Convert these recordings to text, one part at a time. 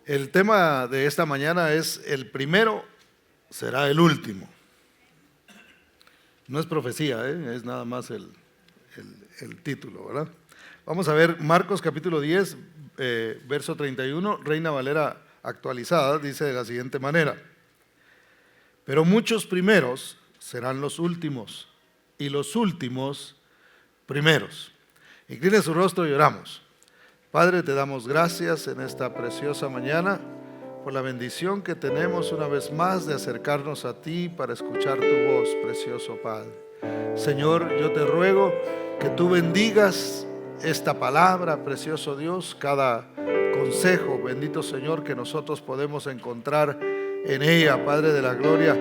El tema de esta mañana es: el primero será el último. No es profecía, es nada más el título, ¿verdad? Vamos a ver Marcos capítulo 10, verso 31, Reina Valera actualizada, dice de la siguiente manera: pero muchos primeros serán los últimos, y los últimos primeros. Incline su rostro y oramos. Padre, te damos gracias en esta preciosa mañana por la bendición que tenemos una vez más de acercarnos a ti para escuchar tu voz, precioso Padre. Señor, yo te ruego que tú bendigas esta palabra, precioso Dios, cada consejo, bendito Señor, que nosotros podemos encontrar en ella, Padre de la gloria,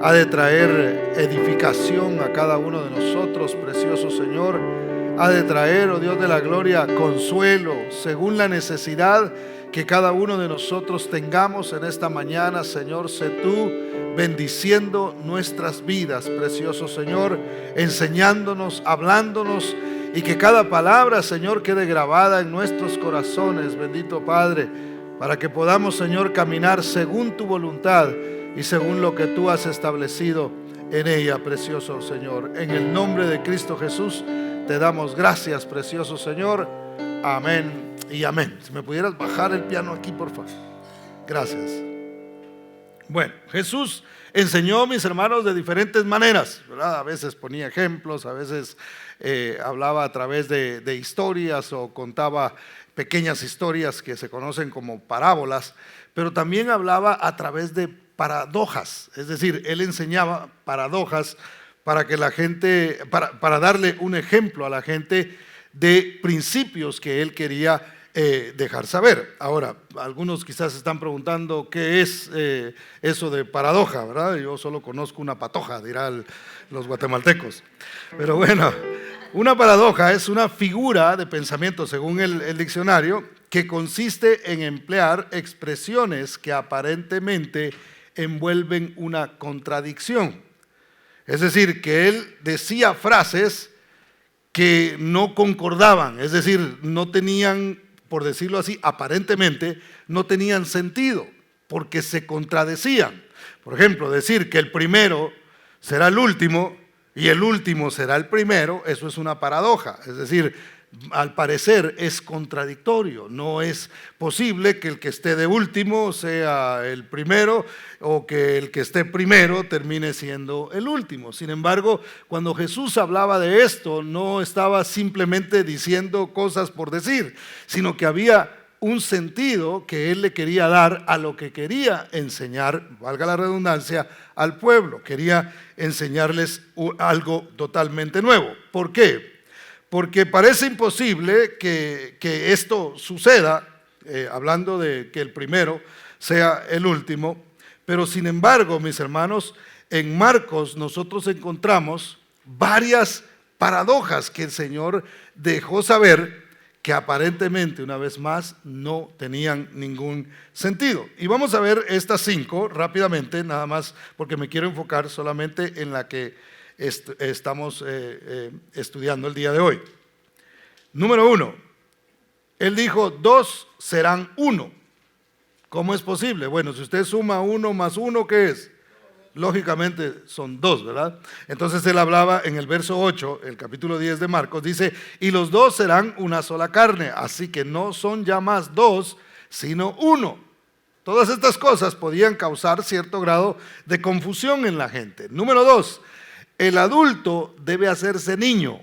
ha de traer edificación a cada uno de nosotros, precioso Señor. Ha de traer, oh Dios de la gloria, consuelo según la necesidad que cada uno de nosotros tengamos en esta mañana. Señor, sé tú bendiciendo nuestras vidas, precioso Señor, enseñándonos, hablándonos, y que cada palabra, Señor, quede grabada en nuestros corazones, bendito Padre, para que podamos, Señor, caminar según tu voluntad y según lo que tú has establecido en ella, precioso Señor. En el nombre de Cristo Jesús te damos gracias, precioso Señor. Amén y amén. Si me pudieras bajar el piano aquí, por favor. Gracias. Bueno, Jesús enseñó, mis hermanos, de diferentes maneras, ¿verdad? A veces ponía ejemplos, a veces hablaba a través de historias o contaba pequeñas historias que se conocen como parábolas, pero también hablaba a través de paradojas, es decir, él enseñaba paradojas para que la gente, para darle un ejemplo a la gente de principios que él quería dejar saber. Ahora, algunos quizás se están preguntando qué es eso de paradoja, ¿verdad? Yo solo conozco una patoja, dirán los guatemaltecos. Pero bueno, una paradoja es una figura de pensamiento, según el diccionario, que consiste en emplear expresiones que aparentemente envuelven una contradicción. Es decir, que él decía frases que no concordaban, es decir, no tenían, por decirlo así, aparentemente no tenían sentido, porque se contradecían. Por ejemplo, decir que el primero será el último y el último será el primero, eso es una paradoja, es decir, al parecer es contradictorio. No es posible que el que esté de último sea el primero, o que el que esté primero termine siendo el último. Sin embargo, cuando Jesús hablaba de esto, no estaba simplemente diciendo cosas por decir, sino que había un sentido que él le quería dar a lo que quería enseñar, valga la redundancia, al pueblo. Quería enseñarles algo totalmente nuevo. ¿Por qué? Porque parece imposible que esto suceda, hablando de que el primero sea el último, pero sin embargo, mis hermanos, en Marcos nosotros encontramos varias paradojas que el Señor dejó saber que aparentemente, una vez más, no tenían ningún sentido. Y vamos a ver estas 5 rápidamente, nada más porque me quiero enfocar solamente en la que estamos estudiando el día de hoy. Número 1, él dijo: 2 serán 1. ¿Cómo es posible? Bueno, si usted suma 1 más 1, ¿qué es? Lógicamente son 2, ¿verdad? Entonces él hablaba en el verso 8, el capítulo 10 de Marcos, dice: y los 2 serán una sola carne, así que no son ya más 2, sino 1. Todas estas cosas podían causar cierto grado de confusión en la gente. Número 2, el adulto debe hacerse niño.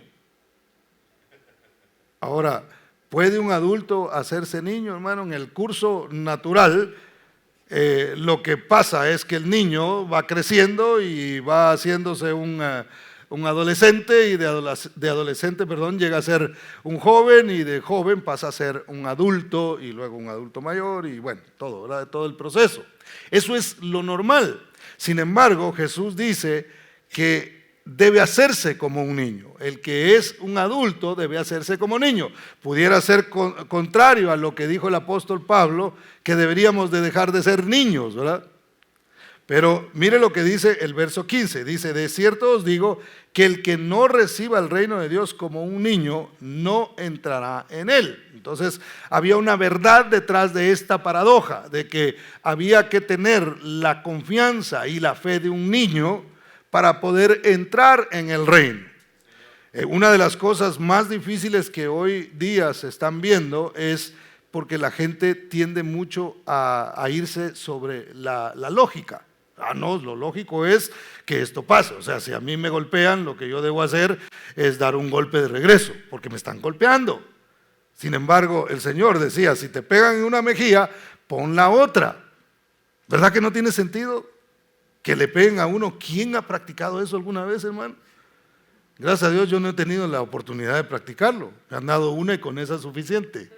Ahora, ¿puede un adulto hacerse niño, hermano? En el curso natural, lo que pasa es que el niño va creciendo y va haciéndose un adolescente, y de adolescente, llega a ser un joven, y de joven pasa a ser un adulto, y luego un adulto mayor, y bueno, todo, ¿verdad? Todo el proceso. Eso es lo normal. Sin embargo, Jesús dice que debe hacerse como un niño. El que es un adulto debe hacerse como niño. Pudiera ser contrario a lo que dijo el apóstol Pablo, que deberíamos de dejar de ser niños, ¿verdad? Pero mire lo que dice el verso 15. Dice: de cierto os digo que el que no reciba el reino de Dios como un niño, no entrará en él. Entonces había una verdad detrás de esta paradoja, de que había que tener la confianza y la fe de un niño para poder entrar en el reino. Una de las cosas más difíciles que hoy día se están viendo es porque la gente tiende mucho a irse sobre la lógica. No, lo lógico es que esto pase. O sea, si a mí me golpean, lo que yo debo hacer es dar un golpe de regreso, porque me están golpeando. Sin embargo, el Señor decía: si te pegan en una mejilla, pon la otra. ¿Verdad que no tiene sentido que le peguen a uno? ¿Quién ha practicado eso alguna vez, hermano? Gracias a Dios yo no he tenido la oportunidad de practicarlo. Me han dado una y con esa es suficiente.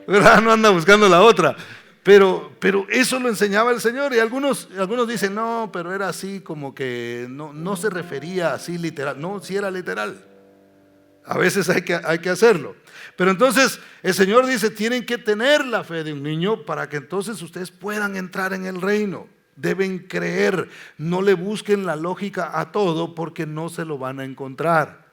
¿Verdad? No anda buscando la otra. Pero eso lo enseñaba el Señor, y algunos dicen: no, pero era así como que no se refería así literal. No, sí era literal. A veces hay que hacerlo. Pero entonces el Señor dice: tienen que tener la fe de un niño para que entonces ustedes puedan entrar en el reino. Deben creer, no le busquen la lógica a todo, porque no se lo van a encontrar.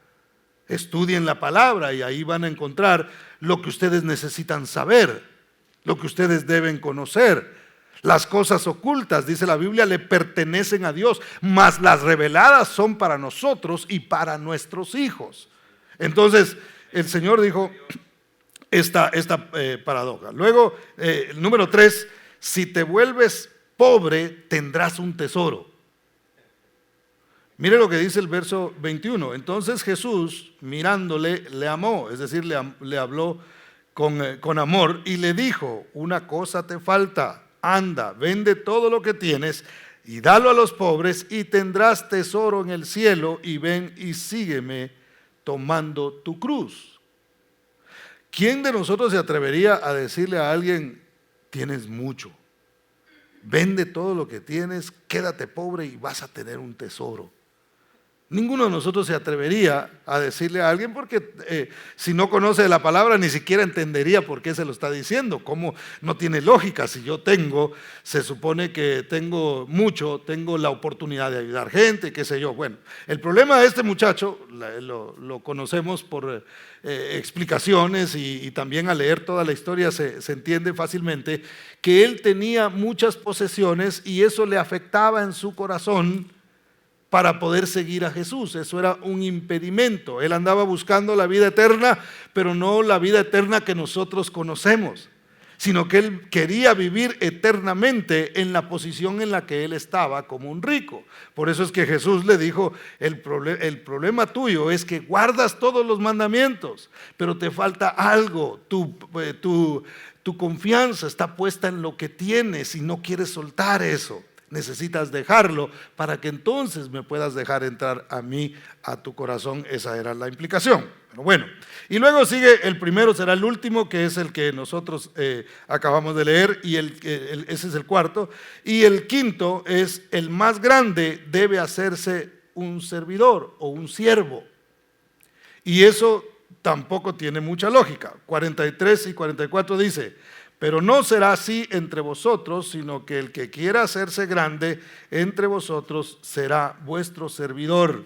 Estudien la palabra y ahí van a encontrar lo que ustedes necesitan saber, lo que ustedes deben conocer. Las cosas ocultas, dice la Biblia, le pertenecen a Dios, mas las reveladas son para nosotros y para nuestros hijos. Entonces el Señor dijo esta paradoja. Luego, el número 3: si te vuelves pobre, tendrás un tesoro. Mire lo que dice el verso 21. Entonces Jesús, mirándole, le amó, es decir, le habló con amor, y le dijo: una cosa te falta, anda, vende todo lo que tienes y dalo a los pobres, y tendrás tesoro en el cielo, y ven y sígueme tomando tu cruz. ¿Quién de nosotros se atrevería a decirle a alguien: tienes mucho, vende todo lo que tienes, quédate pobre y vas a tener un tesoro? Ninguno de nosotros se atrevería a decirle a alguien, porque si no conoce la palabra ni siquiera entendería por qué se lo está diciendo. ¿Cómo? No tiene lógica. Si yo se supone que tengo mucho, tengo la oportunidad de ayudar gente, qué sé yo. Bueno, el problema de este muchacho lo conocemos por explicaciones, y también al leer toda la historia se entiende fácilmente que él tenía muchas posesiones y eso le afectaba en su corazón para poder seguir a Jesús. Eso era un impedimento. Él andaba buscando la vida eterna, pero no la vida eterna que nosotros conocemos, sino que él quería vivir eternamente en la posición en la que él estaba, como un rico. Por eso es que Jesús le dijo: el problema tuyo es que guardas todos los mandamientos, pero te falta algo. Tu confianza está puesta en lo que tienes y no quieres soltar eso. Necesitas dejarlo para que entonces me puedas dejar entrar a mí, a tu corazón. Esa era la implicación. Pero bueno, y luego sigue el primero, será el último, que es el que nosotros acabamos de leer, y ese es el cuarto. Y el quinto es: el más grande debe hacerse un servidor o un siervo. Y eso tampoco tiene mucha lógica. 43 y 44 dice: pero no será así entre vosotros, sino que el que quiera hacerse grande entre vosotros será vuestro servidor,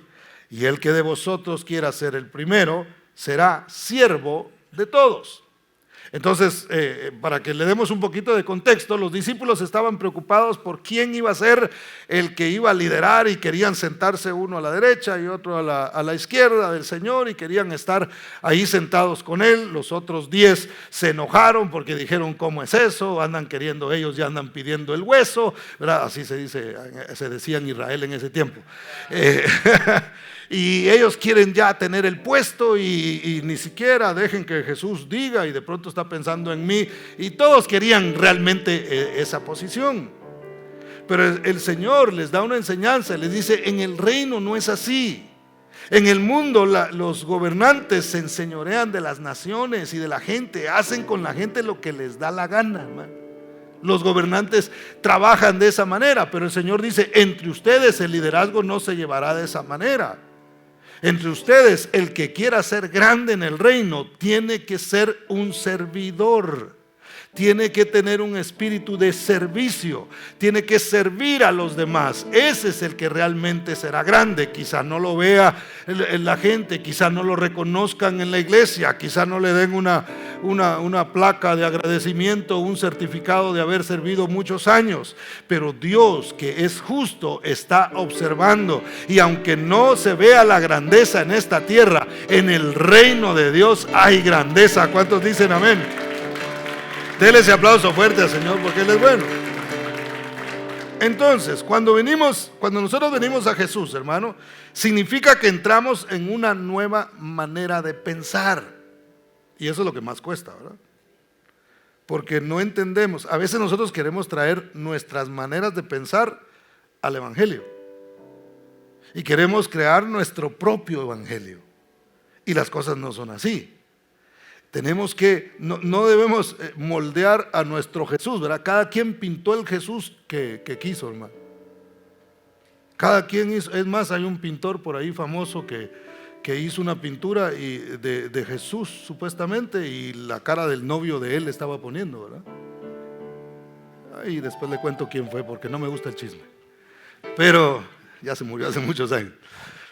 y el que de vosotros quiera ser el primero será siervo de todos. Entonces, para que le demos un poquito de contexto, los discípulos estaban preocupados por quién iba a ser el que iba a liderar, y querían sentarse uno a la derecha y otro a la izquierda del Señor, y querían estar ahí sentados con Él. Los otros 10 se enojaron porque dijeron: ¿cómo es eso? Andan queriendo, ellos ya andan pidiendo el hueso, ¿verdad? Así se decía en Israel en ese tiempo. Y ellos quieren ya tener el puesto, y ni siquiera dejen que Jesús diga, y de pronto está pensando en mí, y todos querían realmente esa posición. Pero el Señor les da una enseñanza, les dice: en el reino no es así. En el mundo los gobernantes se enseñorean de las naciones y de la gente, hacen con la gente lo que les da la gana, hermano. Los gobernantes trabajan de esa manera, pero el Señor dice: entre ustedes el liderazgo no se llevará de esa manera. Entre ustedes, el que quiera ser grande en el reino tiene que ser un servidor. Tiene que tener un espíritu de servicio, tiene que servir a los demás. Ese es el que realmente será grande. Quizá no lo vea la gente, quizá no lo reconozcan en la iglesia, quizá no le den una placa de agradecimiento, un certificado de haber servido muchos años, pero Dios, que es justo, está observando. Y aunque no se vea la grandeza en esta tierra, en el reino de Dios hay grandeza. ¿Cuántos dicen amén? Dele ese aplauso fuerte al Señor porque Él es bueno. Entonces, cuando nosotros venimos a Jesús, hermano, significa que entramos en una nueva manera de pensar. Y eso es lo que más cuesta, ¿verdad? Porque no entendemos. A veces nosotros queremos traer nuestras maneras de pensar al Evangelio. Y queremos crear nuestro propio Evangelio. Y las cosas no son así. Tenemos que, no debemos moldear a nuestro Jesús, ¿verdad? Cada quien pintó el Jesús que quiso, hermano. Cada quien hizo. Es más, hay un pintor por ahí famoso que hizo una pintura de Jesús supuestamente, y la cara del novio de él estaba poniendo, ¿verdad? Y después le cuento quién fue porque no me gusta el chisme. Pero ya se murió hace muchos años.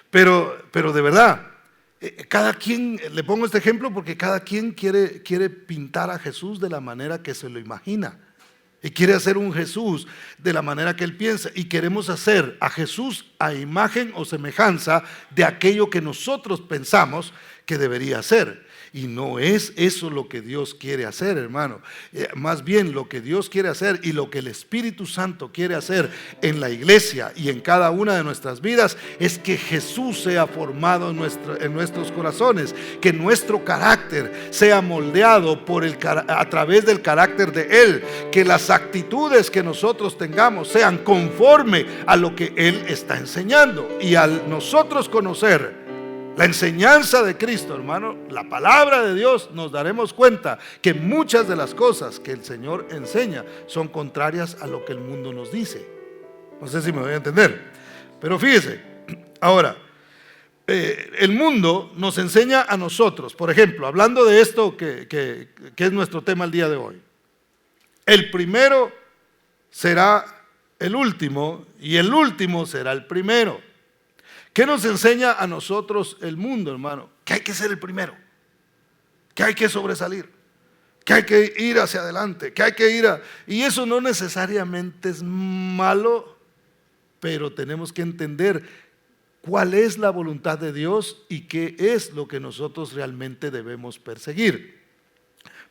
Pero de verdad, cada quien, le pongo este ejemplo porque cada quien quiere pintar a Jesús de la manera que se lo imagina. Y quiere hacer un Jesús de la manera que él piensa. Y queremos hacer a Jesús a imagen o semejanza de aquello que nosotros pensamos que debería ser. Y no es eso lo que Dios quiere hacer, hermano. Más bien lo que Dios quiere hacer y lo que el Espíritu Santo quiere hacer en la iglesia y en cada una de nuestras vidas es que Jesús sea formado en nuestros corazones, que nuestro carácter sea moldeado a través del carácter de Él, que las actitudes que nosotros tengamos sean conforme a lo que Él está enseñando. Y al nosotros conocer la enseñanza de Cristo, hermano, la palabra de Dios, nos daremos cuenta que muchas de las cosas que el Señor enseña son contrarias a lo que el mundo nos dice. No sé si me voy a entender, pero fíjese, ahora, el mundo nos enseña a nosotros, por ejemplo, hablando de esto que es nuestro tema el día de hoy, el primero será el último y el último será el primero. ¿Qué nos enseña a nosotros el mundo, hermano? Que hay que ser el primero, que hay que sobresalir, que hay que ir hacia adelante, que hay que Y eso no necesariamente es malo, pero tenemos que entender cuál es la voluntad de Dios y qué es lo que nosotros realmente debemos perseguir.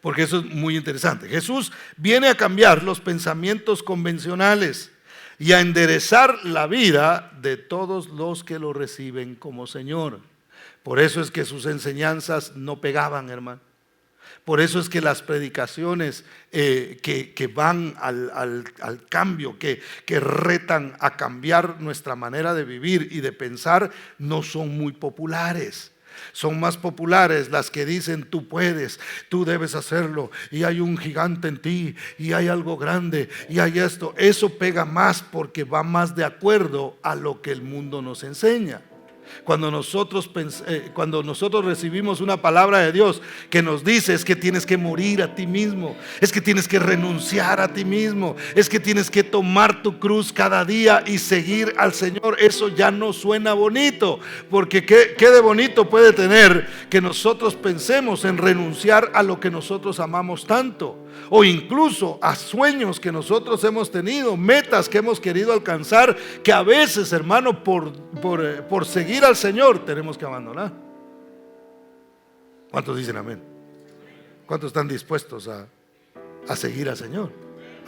Porque eso es muy interesante. Jesús viene a cambiar los pensamientos convencionales y a enderezar la vida de todos los que lo reciben como Señor. Por eso es que sus enseñanzas no pegaban, hermano. Por eso es que las predicaciones que van al cambio, que retan a cambiar nuestra manera de vivir y de pensar, no son muy populares. Son más populares las que dicen tú puedes, tú debes hacerlo, y hay un gigante en ti, y hay algo grande, y hay esto. Eso pega más porque va más de acuerdo a lo que el mundo nos enseña. Cuando nosotros recibimos una palabra de Dios que nos dice es que tienes que morir a ti mismo, es que tienes que renunciar a ti mismo, es que tienes que tomar tu cruz cada día y seguir al Señor, eso ya no suena bonito, porque ¿qué de bonito puede tener que nosotros pensemos en renunciar a lo que nosotros amamos tanto? O incluso a sueños que nosotros hemos tenido, metas que hemos querido alcanzar, que a veces, hermano, por seguir al Señor tenemos que abandonar. ¿Cuántos dicen amén? ¿Cuántos están dispuestos a seguir al Señor?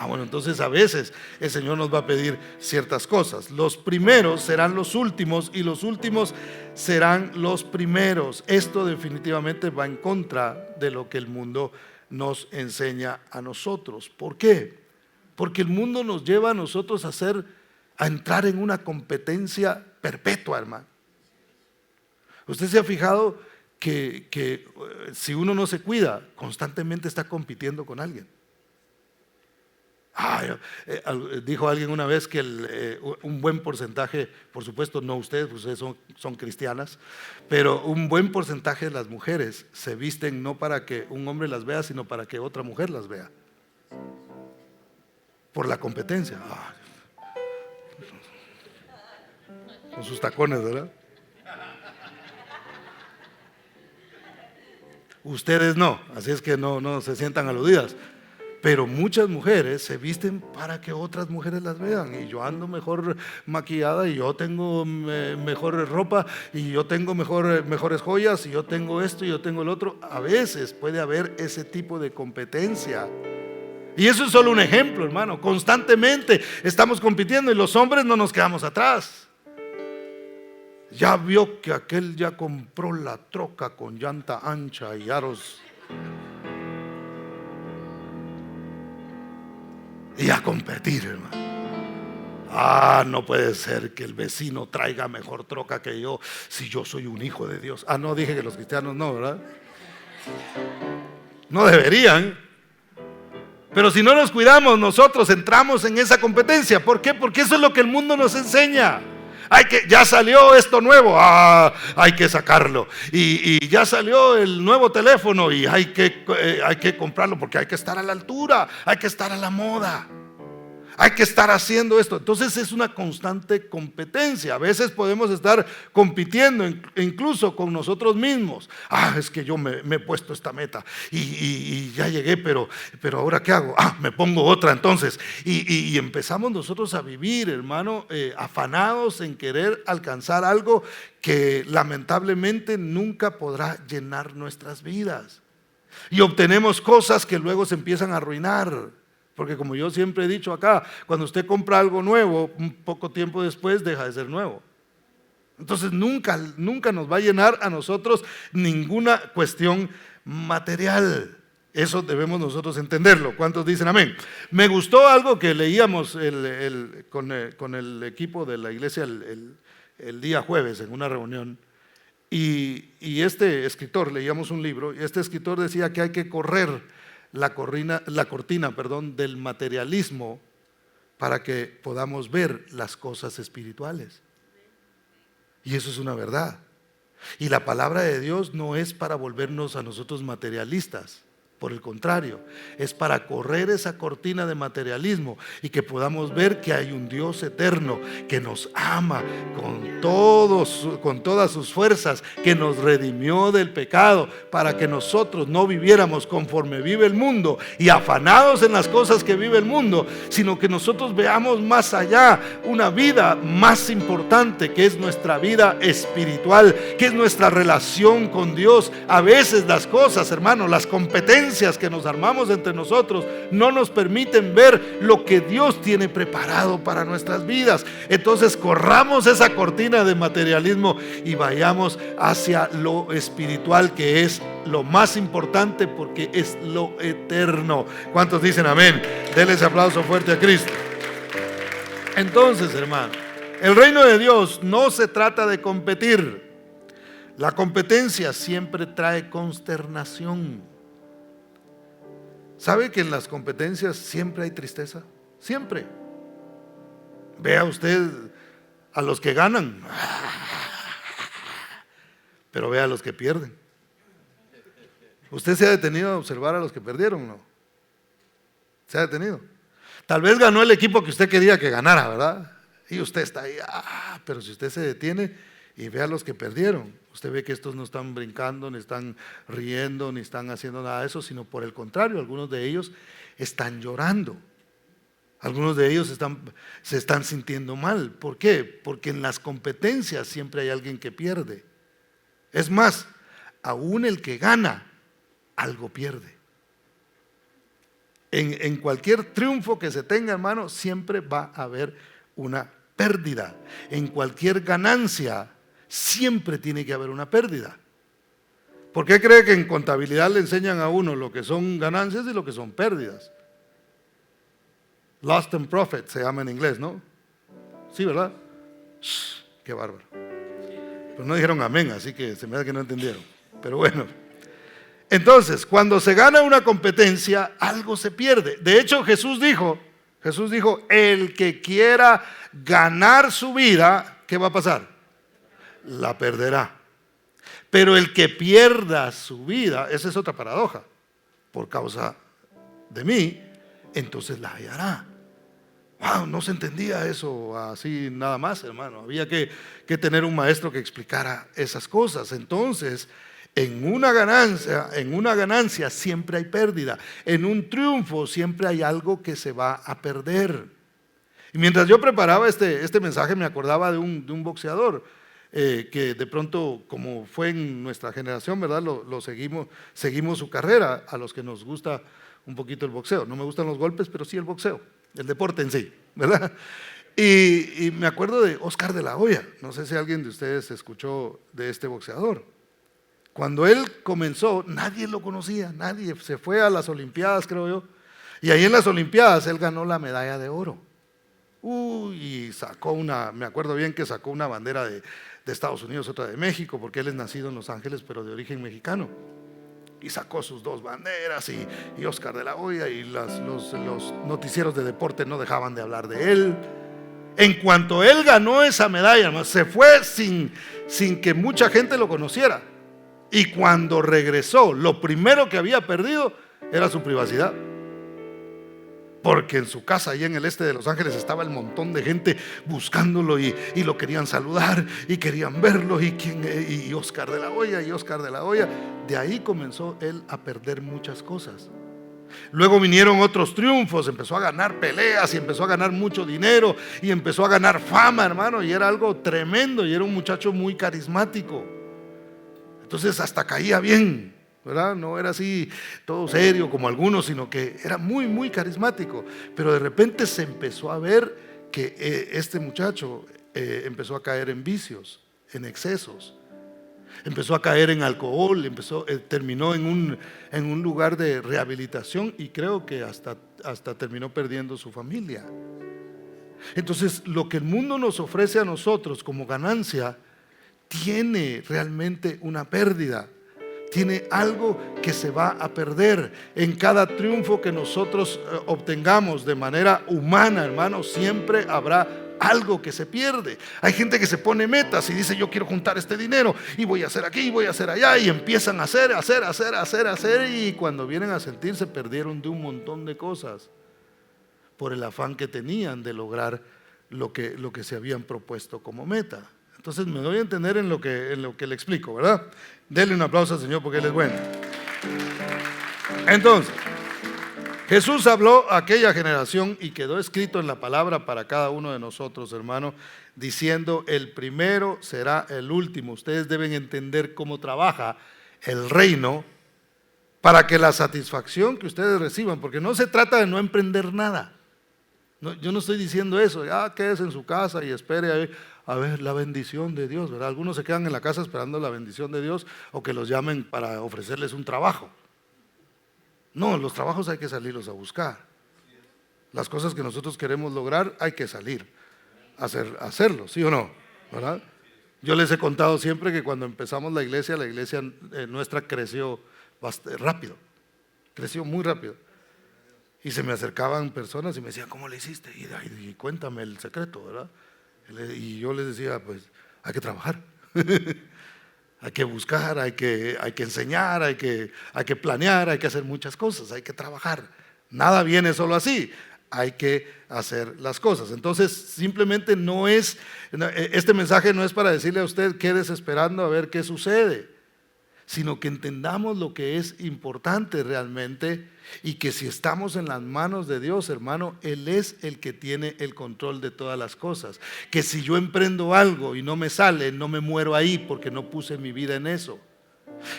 Bueno, entonces a veces el Señor nos va a pedir ciertas cosas. Los primeros serán los últimos y los últimos serán los primeros. Esto definitivamente va en contra de lo que el mundo nos enseña a nosotros. ¿Por qué? Porque el mundo nos lleva a nosotros a entrar en una competencia perpetua, hermano. ¿Usted se ha fijado que si uno no se cuida, constantemente está compitiendo con alguien? Dijo alguien una vez que un buen porcentaje, por supuesto no ustedes son cristianas, pero un buen porcentaje de las mujeres se visten no para que un hombre las vea, sino para que otra mujer las vea. por la competencia. Con sus tacones, ¿verdad? Ustedes no, así es que no se sientan aludidas. Pero muchas mujeres se visten para que otras mujeres las vean. Y yo ando mejor maquillada, y yo tengo mejor ropa, y yo tengo mejores joyas, y yo tengo esto, y yo tengo el otro. A veces puede haber ese tipo de competencia. Y eso es solo un ejemplo, hermano. Constantemente estamos compitiendo y los hombres no nos quedamos atrás. Ya vio que aquel ya compró la troca con llanta ancha y aros. Y a competir, hermano. No puede ser que el vecino traiga mejor troca que yo si yo soy un hijo de Dios. No dije que los cristianos no, ¿verdad? No deberían. Pero si no nos cuidamos, nosotros entramos en esa competencia. ¿Por qué? Porque eso es lo que el mundo nos enseña. Ya salió esto nuevo, hay que sacarlo. Y ya salió el nuevo teléfono y hay que comprarlo porque hay que estar a la altura, hay que estar a la moda, hay que estar haciendo esto. Entonces es una constante competencia. A veces podemos estar compitiendo incluso con nosotros mismos. Es que yo me he puesto esta meta y ya llegué, pero ahora ¿qué hago? Me pongo otra entonces. Y empezamos nosotros a vivir, hermano, afanados en querer alcanzar algo que lamentablemente nunca podrá llenar nuestras vidas. Y obtenemos cosas que luego se empiezan a arruinar. Porque como yo siempre he dicho acá, cuando usted compra algo nuevo, un poco tiempo después deja de ser nuevo. Entonces nunca nos va a llenar a nosotros ninguna cuestión material. Eso debemos nosotros entenderlo. ¿Cuántos dicen amén? Me gustó algo que leíamos con el equipo de la iglesia el día jueves en una reunión. Y este escritor, leíamos un libro, y este escritor decía que hay que correr la cortina, del materialismo para que podamos ver las cosas espirituales. Y eso es una verdad. Y la palabra de Dios no es para volvernos a nosotros materialistas. Por el contrario, es para correr esa cortina de materialismo y que podamos ver que hay un Dios eterno que nos ama con todas sus fuerzas, que nos redimió del pecado para que nosotros no viviéramos conforme vive el mundo y afanados en las cosas que vive el mundo, sino que nosotros veamos más allá, una vida más importante, que es nuestra vida espiritual, que es nuestra relación con Dios. A veces las cosas, hermano, las competencias que nos armamos entre nosotros no nos permiten ver lo que Dios tiene preparado para nuestras vidas. Entonces corramos esa cortina de materialismo y vayamos hacia lo espiritual, que es lo más importante porque es lo eterno. ¿Cuántos dicen amén? Denle ese aplauso fuerte a Cristo. Entonces, hermano, el reino de Dios no se trata de competir. La competencia siempre trae consternación. ¿Sabe que en las competencias siempre hay tristeza? Siempre. Vea usted a los que ganan, pero vea a los que pierden. ¿Usted se ha detenido a observar a los que perdieron, no? ¿Se ha detenido? Tal vez ganó el equipo que usted quería que ganara, ¿verdad? Y usted está ahí, pero si usted se detiene y ve a los que perdieron, usted ve que estos no están brincando, ni están riendo, ni están haciendo nada de eso, sino por el contrario, algunos de ellos están llorando. Algunos de ellos se están sintiendo mal. ¿Por qué? Porque en las competencias siempre hay alguien que pierde. Es más, aún el que gana, algo pierde. En cualquier triunfo que se tenga, hermano, siempre va a haber una pérdida. En cualquier ganancia siempre tiene que haber una pérdida. ¿Por qué cree que en contabilidad le enseñan a uno lo que son ganancias y lo que son pérdidas? Lost and profit se llama en inglés, ¿no? Sí, ¿verdad? Qué bárbaro. Pero no dijeron amén, así que se me da que no entendieron. Pero bueno. Entonces, cuando se gana una competencia, algo se pierde. De hecho, Jesús dijo, el que quiera ganar su vida, ¿qué va a pasar? La perderá. Pero el que pierda su vida, esa es otra paradoja, por causa de mí, entonces la hallará. wow, no se entendía eso así nada más, hermano. Había que tener un maestro que explicara esas cosas. Entonces, en una ganancia siempre hay pérdida. En un triunfo siempre hay algo que se va a perder. Y mientras yo preparaba este mensaje, me acordaba de un boxeador que de pronto, como fue en nuestra generación, ¿verdad? Lo seguimos su carrera, a los que nos gusta un poquito el boxeo. No me gustan los golpes, pero sí el boxeo, el deporte en sí, ¿verdad? Y me acuerdo de Oscar de la Hoya. No sé si alguien de ustedes escuchó de este boxeador. Cuando él comenzó, nadie lo conocía, nadie. Se fue a las Olimpiadas, creo yo, y ahí en las Olimpiadas él ganó la medalla de oro. Y sacó me acuerdo bien que sacó una bandera de Estados Unidos, otra de México, porque él es nacido en Los Ángeles, pero de origen mexicano. Y sacó sus dos banderas, y Oscar de la Hoya, y los noticieros de deporte no dejaban de hablar de él. En cuanto él ganó esa medalla, se fue sin que mucha gente lo conociera. Y cuando regresó, lo primero que había perdido era su privacidad. Porque en su casa, allá en el este de Los Ángeles, estaba el montón de gente buscándolo y lo querían saludar y querían verlo. Y Oscar de la Hoya, y Oscar de la Hoya. De ahí comenzó él a perder muchas cosas. Luego vinieron otros triunfos, empezó a ganar peleas y empezó a ganar mucho dinero y empezó a ganar fama, hermano, y era algo tremendo, y era un muchacho muy carismático. Entonces hasta caía bien, ¿verdad? No era así todo serio como algunos, sino que era muy, muy carismático. Pero de repente se empezó a ver que este muchacho empezó a caer en vicios, en excesos. Empezó a caer en alcohol, terminó en un lugar de rehabilitación, y creo que hasta terminó perdiendo su familia. Entonces, lo que el mundo nos ofrece a nosotros como ganancia tiene realmente una pérdida. Tiene algo que se va a perder. En cada triunfo que nosotros obtengamos de manera humana, hermano, siempre habrá algo que se pierde. Hay gente que se pone metas y dice: yo quiero juntar este dinero y voy a hacer aquí y voy a hacer allá, y empiezan a hacer, y cuando vienen a sentir, se perdieron de un montón de cosas por el afán que tenían de lograr lo que se habían propuesto como meta. Entonces me doy a entender en lo que le explico, ¿verdad? Denle un aplauso al Señor porque Él es bueno. Entonces, Jesús habló a aquella generación y quedó escrito en la palabra para cada uno de nosotros, hermano, diciendo: el primero será el último. Ustedes deben entender cómo trabaja el reino para que la satisfacción que ustedes reciban, porque no se trata de no emprender nada. No, yo no estoy diciendo eso, quédese en su casa y espere a ver la bendición de Dios, ¿verdad? Algunos se quedan en la casa esperando la bendición de Dios, o que los llamen para ofrecerles un trabajo. No, los trabajos hay que salirlos a buscar. Las cosas que nosotros queremos lograr hay que salir a hacerlo, ¿sí o no? ¿Verdad? Yo les he contado siempre que cuando empezamos la iglesia nuestra creció bastante rápido, creció muy rápido. Y se me acercaban personas y me decían: ¿cómo le hiciste? Y cuéntame el secreto, ¿verdad? Y yo les decía: pues hay que trabajar. Hay que buscar, hay que enseñar, hay que planear, hay que hacer muchas cosas, hay que trabajar. Nada viene solo así, hay que hacer las cosas. Entonces, simplemente este mensaje no es para decirle a usted: quédese esperando a ver qué sucede, sino que entendamos lo que es importante realmente, y que si estamos en las manos de Dios, hermano, Él es el que tiene el control de todas las cosas. Que si yo emprendo algo y no me sale, no me muero ahí porque no puse mi vida en eso.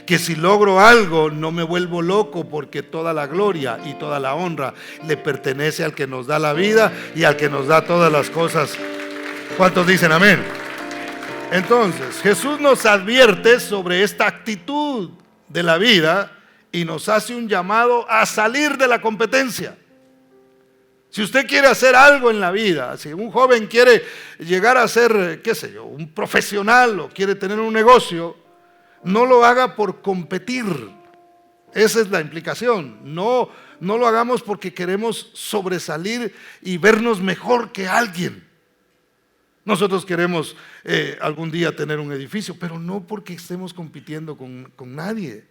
Que si logro algo, no me vuelvo loco, porque toda la gloria y toda la honra le pertenece al que nos da la vida y al que nos da todas las cosas. ¿Cuántos dicen amén? Entonces, Jesús nos advierte sobre esta actitud de la vida y nos hace un llamado a salir de la competencia. Si usted quiere hacer algo en la vida, si un joven quiere llegar a ser, qué sé yo, un profesional, o quiere tener un negocio, no lo haga por competir. Esa es la implicación. No lo hagamos porque queremos sobresalir y vernos mejor que alguien. Nosotros queremos algún día tener un edificio, pero no porque estemos compitiendo con nadie.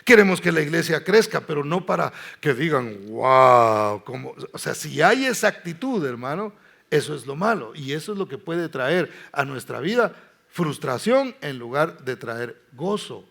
Queremos que la iglesia crezca, pero no para que digan, wow, o sea, si hay esa actitud, hermano, eso es lo malo. Y eso es lo que puede traer a nuestra vida frustración en lugar de traer gozo.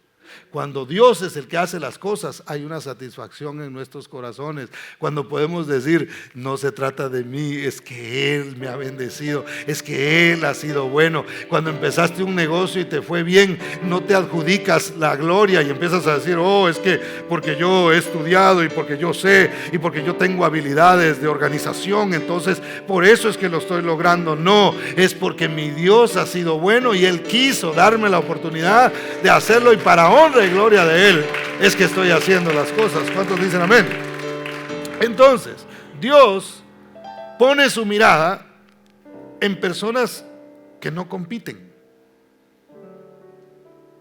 Cuando Dios es el que hace las cosas, hay una satisfacción en nuestros corazones. Cuando podemos decir, no se trata de mí, es que Él me ha bendecido, es que Él ha sido bueno. Cuando empezaste un negocio y te fue bien, no te adjudicas la gloria y empiezas a decir, oh, es que porque yo he estudiado y porque yo sé y porque yo tengo habilidades de organización, entonces por eso es que lo estoy logrando. No, es porque mi Dios ha sido bueno y Él quiso darme la oportunidad de hacerlo, y para honra y gloria de Él es que estoy haciendo las cosas. ¿Cuántos dicen amén? Entonces, Dios pone su mirada en personas que no compiten.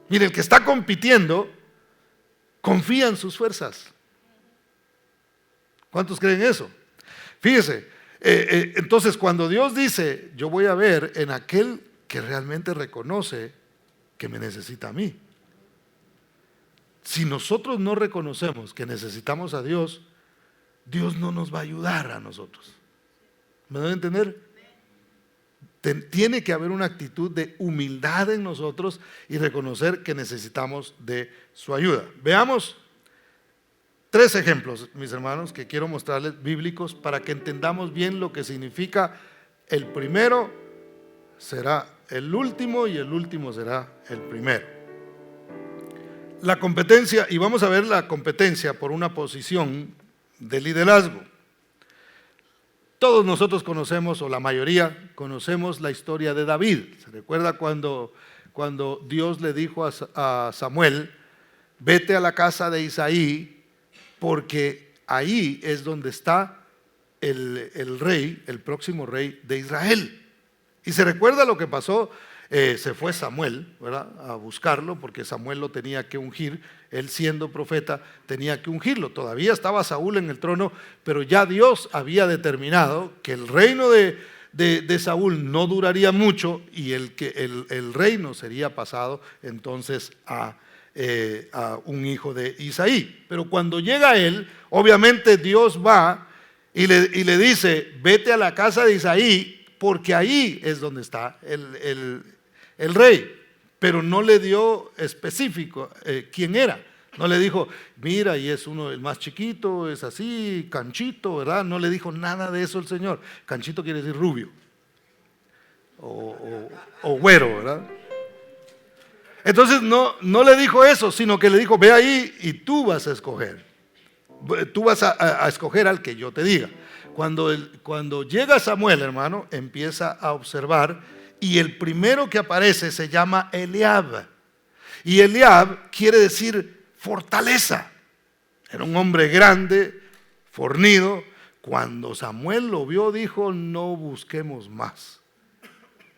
Mire, el que está compitiendo confía en sus fuerzas. ¿Cuántos creen eso? Fíjese, entonces cuando Dios dice, yo voy a ver en aquel que realmente reconoce que me necesita a mí. Si nosotros no reconocemos que necesitamos a Dios, Dios no nos va a ayudar a nosotros. ¿Me dan a entender? Tiene que haber una actitud de humildad en nosotros y reconocer que necesitamos de su ayuda. Veamos 3 ejemplos, mis hermanos, que quiero mostrarles bíblicos para que entendamos bien lo que significa el primero será el último y el último será el primero. La competencia, y vamos a ver la competencia por una posición de liderazgo. Todos nosotros conocemos, o la mayoría conocemos, la historia de David. ¿Se recuerda cuando Dios le dijo a Samuel, vete a la casa de Isaí, porque ahí es donde está el rey, el próximo rey de Israel? Y se recuerda lo que pasó. Se fue Samuel, ¿verdad?, a buscarlo, porque Samuel lo tenía que ungir. Él, siendo profeta, tenía que ungirlo. Todavía estaba Saúl en el trono, pero ya Dios había determinado que el reino de Saúl no duraría mucho, y el reino sería pasado entonces a un hijo de Isaí. Pero cuando llega él, obviamente Dios va y le dice, vete a la casa de Isaí, porque ahí es donde está el rey. Pero no le dio específico quién era. No le dijo, mira, y es uno, el más chiquito, es así, canchito, ¿verdad? No le dijo nada de eso el Señor. Canchito quiere decir rubio o güero, ¿verdad? Entonces no le dijo eso, sino que le dijo, ve ahí y tú vas a escoger. Tú vas a escoger al que yo te diga. Cuando llega Samuel, hermano, empieza a observar, y el primero que aparece se llama Eliab. Y Eliab quiere decir fortaleza. Era un hombre grande, fornido. Cuando Samuel lo vio, dijo, no busquemos más.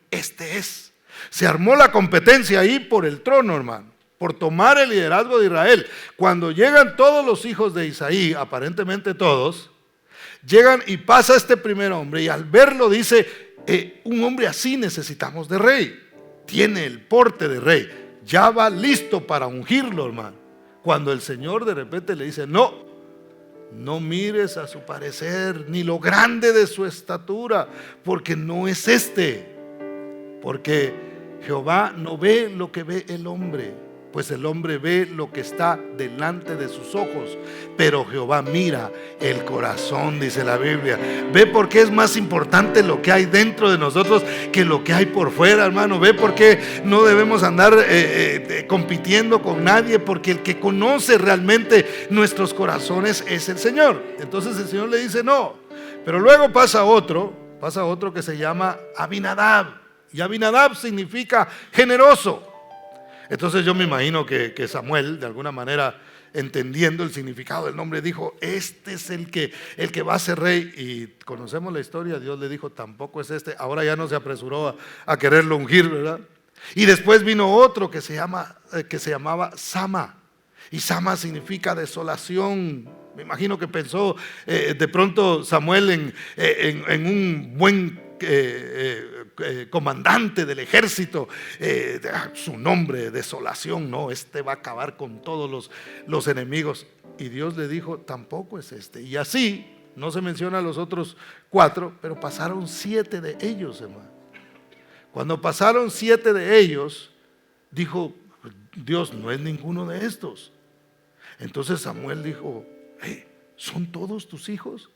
Este es. Se armó la competencia ahí por el trono, hermano, por tomar el liderazgo de Israel. Cuando llegan todos los hijos de Isaí, aparentemente todos, llegan y pasa este primer hombre, y al verlo dice, un hombre así necesitamos de rey. Tiene el porte de rey, ya va listo para ungirlo, hermano. Cuando el Señor de repente le dice, no mires a su parecer, ni lo grande de su estatura, porque no es porque Jehová no ve lo que ve el hombre, pues el hombre ve lo que está delante de sus ojos, pero Jehová mira el corazón, dice la Biblia. Ve por qué es más importante lo que hay dentro de nosotros que lo que hay por fuera, hermano. Ve por qué no debemos andar compitiendo con nadie, porque el que conoce realmente nuestros corazones es el Señor. Entonces el Señor le dice no, pero luego pasa otro que se llama Abinadab, y Abinadab significa generoso. Entonces yo me imagino que Samuel, de alguna manera, entendiendo el significado del nombre, dijo, este es el que va a ser rey. Y conocemos la historia, Dios le dijo, tampoco es este. Ahora ya no se apresuró a quererlo ungir, ¿verdad? Y después vino otro que se llamaba Sama. Y Sama significa desolación. Me imagino que pensó de pronto Samuel en un buen comandante del ejército, su nombre, desolación, no, este va a acabar con todos los enemigos. Y Dios le dijo, tampoco es este. Y así, no se menciona los otros 4, pero pasaron 7 de ellos, hermano. Cuando pasaron 7 de ellos, dijo Dios, no es ninguno de estos. Entonces Samuel dijo, ¿son todos tus hijos?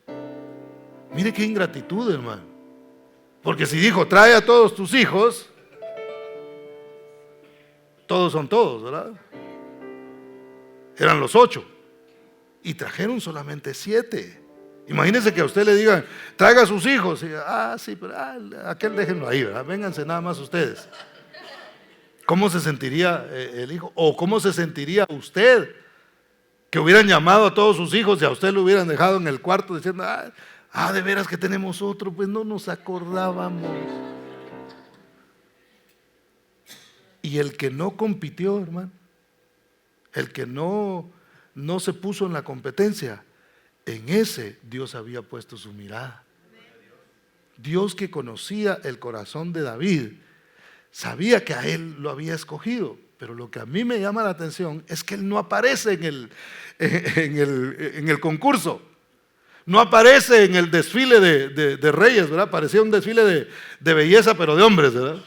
Mire qué ingratitud, hermano. Porque si dijo, trae a todos tus hijos, todos son todos, ¿verdad? Eran los 8 y trajeron solamente 7. Imagínense que a usted le digan, traiga a sus hijos. Y, sí, pero aquel déjenlo ahí, ¿verdad? Vénganse nada más ustedes. ¿Cómo se sentiría el hijo? ¿O cómo se sentiría usted que hubieran llamado a todos sus hijos y a usted lo hubieran dejado en el cuarto diciendo, de veras que tenemos otro? Pues no nos acordábamos. Y el que no compitió, hermano, el que no se puso en la competencia, en ese Dios había puesto su mirada. Dios, que conocía el corazón de David, sabía que a él lo había escogido. Pero lo que a mí me llama la atención es que él no aparece en el concurso. No aparece en el desfile de reyes, ¿verdad? Parecía un desfile de belleza, pero de hombres, ¿verdad?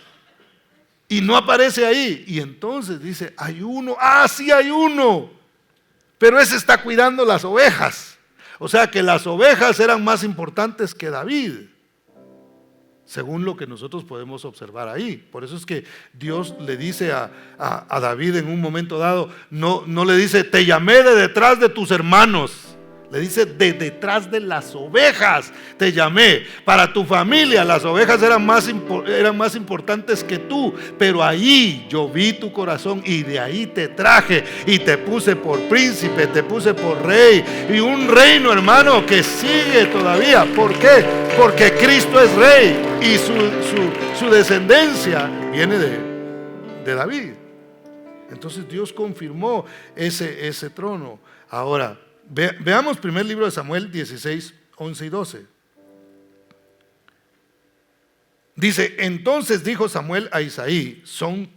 Y no aparece ahí. Y entonces dice, hay uno. Sí hay uno. Pero ese está cuidando las ovejas. O sea que las ovejas eran más importantes que David, según lo que nosotros podemos observar ahí. Por eso es que Dios le dice a David en un momento dado, no le dice, te llamé de detrás de tus hermanos. Le dice, de detrás de las ovejas te llamé. Para tu familia las ovejas eran más importantes que tú, pero ahí yo vi tu corazón y de ahí te traje y te puse por príncipe, te puse por rey, y un reino, hermano, que sigue todavía. ¿Por qué? Porque Cristo es rey y su descendencia viene de David. Entonces Dios confirmó ese trono. Ahora, veamos primer libro de Samuel 16, 11 y 12. Dice, entonces dijo Samuel a Isaí, ¿son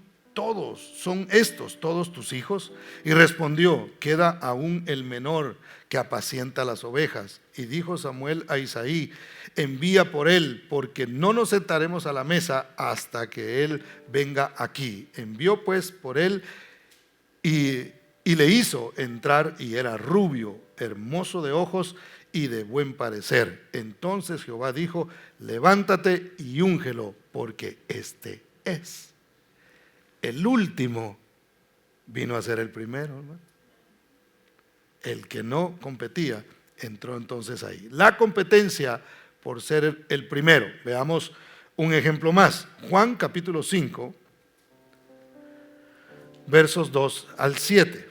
estos todos tus hijos? Y respondió, queda aún el menor que apacienta las ovejas. Y dijo Samuel a Isaí, envía por él, porque no nos sentaremos a la mesa hasta que él venga aquí. Envió pues por él y le hizo entrar, y era rubio, hermoso de ojos y de buen parecer. Entonces Jehová dijo, levántate y úngelo, porque este es. El último vino a ser el primero, ¿no? El que no competía entró entonces ahí. La competencia por ser el primero. Veamos un ejemplo más. Juan capítulo 5, versos 2 al 7.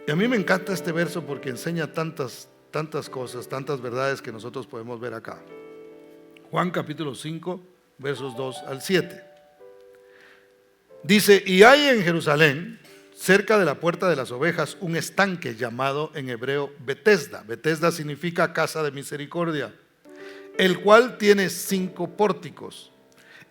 Y a mí me encanta este verso porque enseña tantas cosas, tantas verdades que nosotros podemos ver acá. Juan capítulo 5, versos 2 al 7. Dice, y hay en Jerusalén, cerca de la puerta de las ovejas, un estanque llamado en hebreo Betesda. Betesda significa casa de misericordia, el cual tiene 5 pórticos.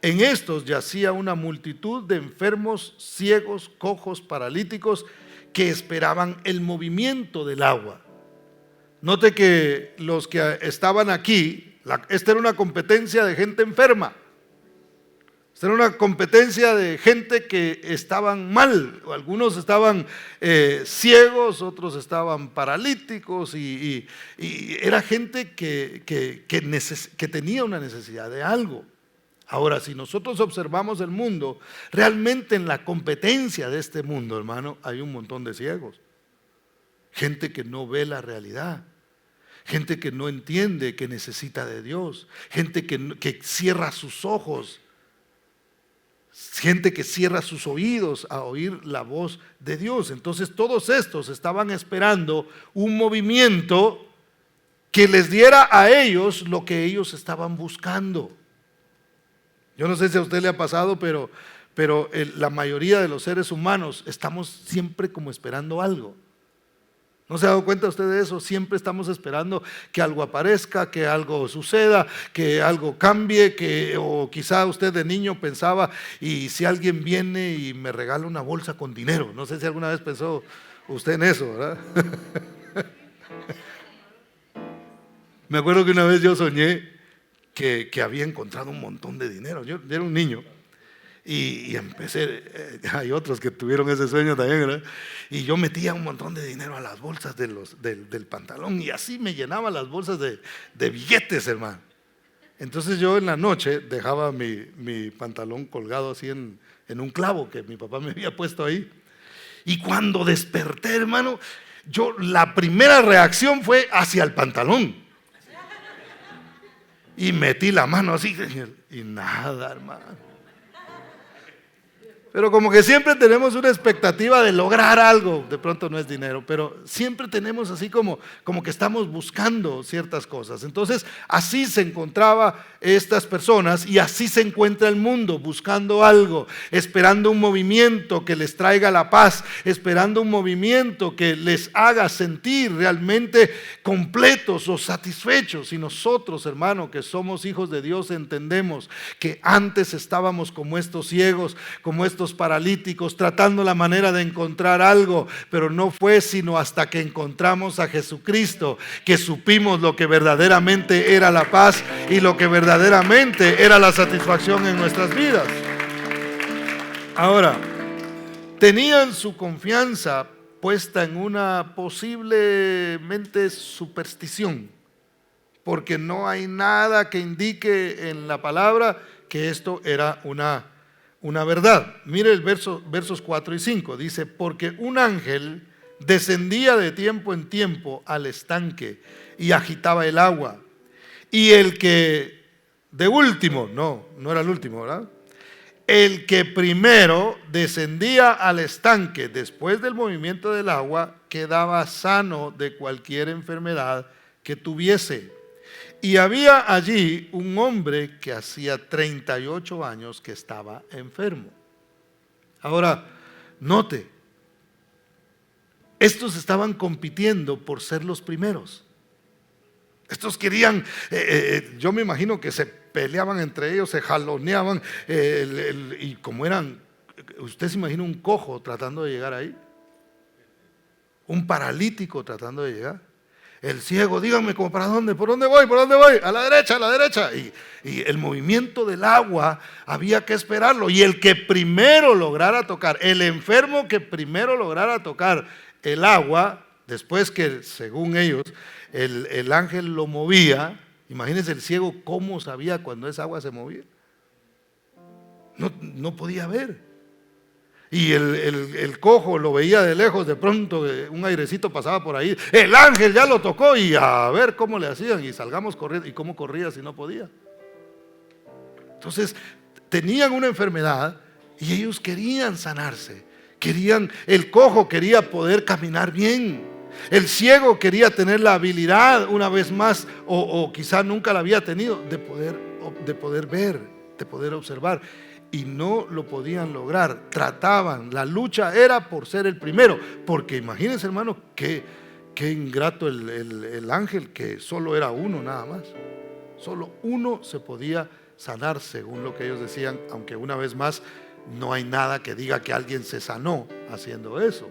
En estos yacía una multitud de enfermos, ciegos, cojos, paralíticos, que esperaban el movimiento del agua. Note que los que estaban aquí, esta era una competencia de gente enferma. Esta era una competencia de gente que estaban mal. Algunos estaban ciegos, otros estaban paralíticos, y era gente que tenía una necesidad de algo. Ahora, si nosotros observamos el mundo, realmente en la competencia de este mundo, hermano, hay un montón de ciegos. Gente que no ve la realidad. Gente que no entiende que necesita de Dios. Gente que cierra sus ojos. Gente que cierra sus oídos a oír la voz de Dios. Entonces todos estos estaban esperando un movimiento que les diera a ellos lo que ellos estaban buscando. Yo no sé si a usted le ha pasado, pero la mayoría de los seres humanos estamos siempre como esperando algo. ¿No se ha dado cuenta usted de eso? Siempre estamos esperando que algo aparezca, que algo suceda, que algo cambie, o quizá usted de niño pensaba, y si alguien viene y me regala una bolsa con dinero. No sé si alguna vez pensó usted en eso, ¿verdad? Me acuerdo que una vez yo soñé que había encontrado un montón de dinero. Yo era un niño. Y empecé, hay otros que tuvieron ese sueño también, ¿verdad? Y yo metía un montón de dinero a las bolsas del pantalón, y así me llenaba las bolsas de billetes, hermano. Entonces yo en la noche dejaba mi pantalón colgado así en un clavo que mi papá me había puesto ahí. Y cuando desperté, hermano, la primera reacción fue hacia el pantalón. Y metí la mano así, y nada, hermano. Pero como que siempre tenemos una expectativa de lograr algo. De pronto no es dinero, pero siempre tenemos así como que estamos buscando ciertas cosas. Entonces así se encontraba estas personas, y así se encuentra el mundo, buscando algo, esperando un movimiento que les traiga la paz, esperando un movimiento que les haga sentir realmente completos o satisfechos. Y nosotros, hermano, que somos hijos de Dios, entendemos que antes estábamos como estos ciegos, como estos paralíticos, tratando la manera de encontrar algo, pero no fue sino hasta que encontramos a Jesucristo que supimos lo que verdaderamente era la paz y lo que verdaderamente era la satisfacción en nuestras vidas. Ahora, tenían su confianza puesta en una posiblemente superstición, porque no hay nada que indique en la palabra que esto era una verdad. Mire el versos 4 y 5, dice: porque un ángel descendía de tiempo en tiempo al estanque y agitaba el agua, y el que de último, no era el último, ¿verdad? El que primero descendía al estanque después del movimiento del agua quedaba sano de cualquier enfermedad que tuviese. Y había allí un hombre que hacía 38 años que estaba enfermo. Ahora, note, estos estaban compitiendo por ser los primeros. Estos querían, yo me imagino que se peleaban entre ellos, se jaloneaban, y como eran, usted se imagina un cojo tratando de llegar ahí, un paralítico tratando de llegar. El ciego, díganme, ¿cómo para dónde? ¿Por dónde voy? ¿Por dónde voy? A la derecha, a la derecha. Y el movimiento del agua había que esperarlo. Y el que primero lograra tocar, el enfermo que primero lograra tocar el agua, después que, según ellos, el ángel lo movía. Imagínense el ciego cómo sabía cuando esa agua se movía. No podía ver. Y el cojo lo veía de lejos, de pronto un airecito pasaba por ahí, el ángel ya lo tocó, y a ver cómo le hacían, y salgamos corriendo. ¿Y cómo corría si no podía? Entonces tenían una enfermedad y ellos querían sanarse, el cojo quería poder caminar bien, el ciego quería tener la habilidad una vez más, o quizá nunca la había tenido, de poder ver, de poder observar. Y no lo podían lograr. Trataban, la lucha era por ser el primero. Porque imagínense, hermano, qué ingrato el ángel, que solo era uno nada más. Solo uno se podía sanar, según lo que ellos decían, aunque una vez más no hay nada que diga que alguien se sanó haciendo eso.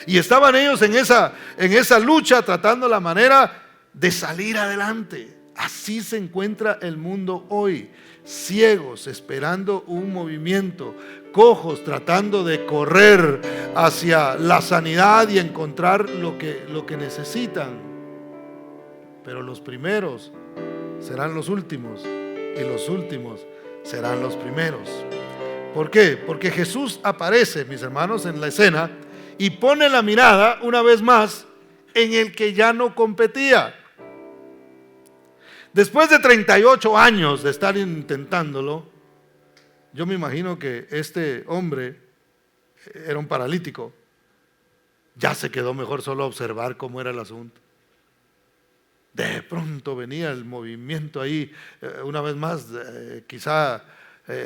Y estaban ellos en esa lucha, tratando la manera de salir adelante. Así se encuentra el mundo hoy. Ciegos esperando un movimiento, cojos tratando de correr hacia la sanidad y encontrar lo que necesitan. Pero los primeros serán los últimos, y los últimos serán los primeros. ¿Por qué? Porque Jesús aparece, mis hermanos, en la escena y pone la mirada una vez más en el que ya no competía. Después de 38 años de estar intentándolo, yo me imagino que este hombre era un paralítico. Ya se quedó mejor solo observar cómo era el asunto. De pronto venía el movimiento ahí, una vez más, quizá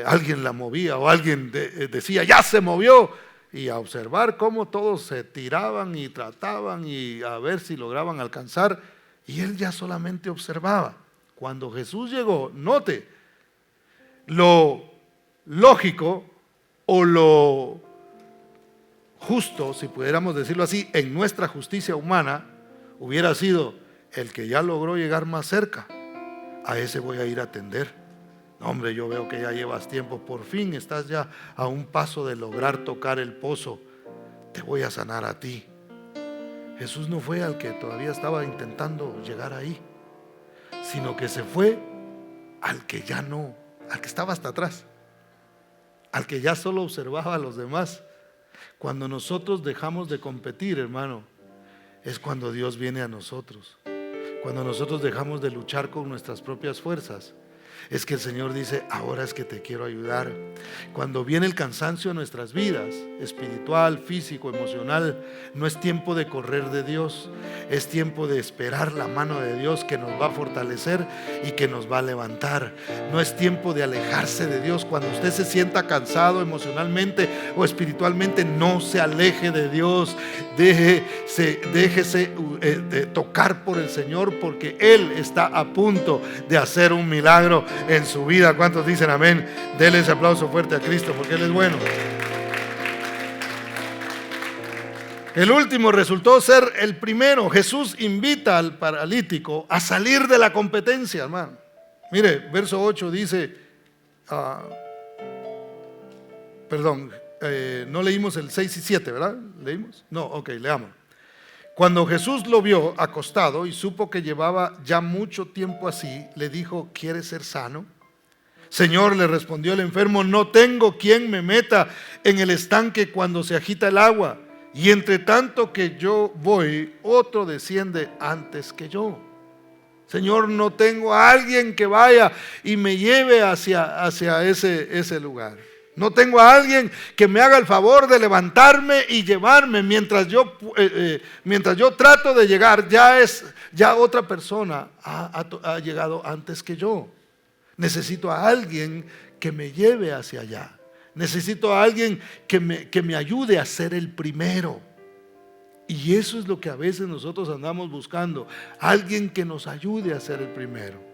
alguien la movía, o alguien decía, ya se movió. y a observar cómo todos se tiraban y trataban y a ver si lograban alcanzar, y él ya solamente observaba. Cuando Jesús llegó, note, lo lógico o lo justo, si pudiéramos decirlo así, en nuestra justicia humana, hubiera sido el que ya logró llegar más cerca. A ese voy a ir a atender. No, hombre, yo veo que ya llevas tiempo, por fin estás ya a un paso de lograr tocar el pozo, te voy a sanar a ti. Jesús no fue al que todavía estaba intentando llegar ahí, sino que se fue al que ya no, al que estaba hasta atrás, al que ya solo observaba a los demás. Cuando nosotros dejamos de competir, hermano, es cuando Dios viene a nosotros. Cuando nosotros dejamos de luchar con nuestras propias fuerzas, es que el Señor dice, ahora es que te quiero ayudar. Cuando viene el cansancio en nuestras vidas, espiritual, físico, emocional, no es tiempo de correr de Dios, es tiempo de esperar la mano de Dios que nos va a fortalecer y que nos va a levantar. No es tiempo de alejarse de Dios. Cuando usted se sienta cansado emocionalmente o espiritualmente, no se aleje de Dios. Déjese tocar por el Señor, porque Él está a punto de hacer un milagro en su vida. ¿Cuántos dicen amén? Denle ese aplauso fuerte a Cristo, porque Él es bueno. El último resultó ser el primero. Jesús invita al paralítico a salir de la competencia, hermano. Mire, verso 8 dice, no leímos el 6 y 7, ¿verdad? ¿Leímos? No, ok, leamos. Cuando Jesús lo vio acostado y supo que llevaba ya mucho tiempo así, le dijo, ¿quieres ser sano? Señor, le respondió el enfermo, no tengo quien me meta en el estanque cuando se agita el agua, y entre tanto que yo voy, otro desciende antes que yo. Señor, no tengo a alguien que vaya y me lleve hacia ese lugar. No tengo a alguien que me haga el favor de levantarme y llevarme. Mientras yo trato de llegar, ya otra persona ha llegado antes que yo. Necesito a alguien que me lleve hacia allá. Necesito a alguien que me ayude a ser el primero. Y eso es lo que a veces nosotros andamos buscando. Alguien que nos ayude a ser el primero.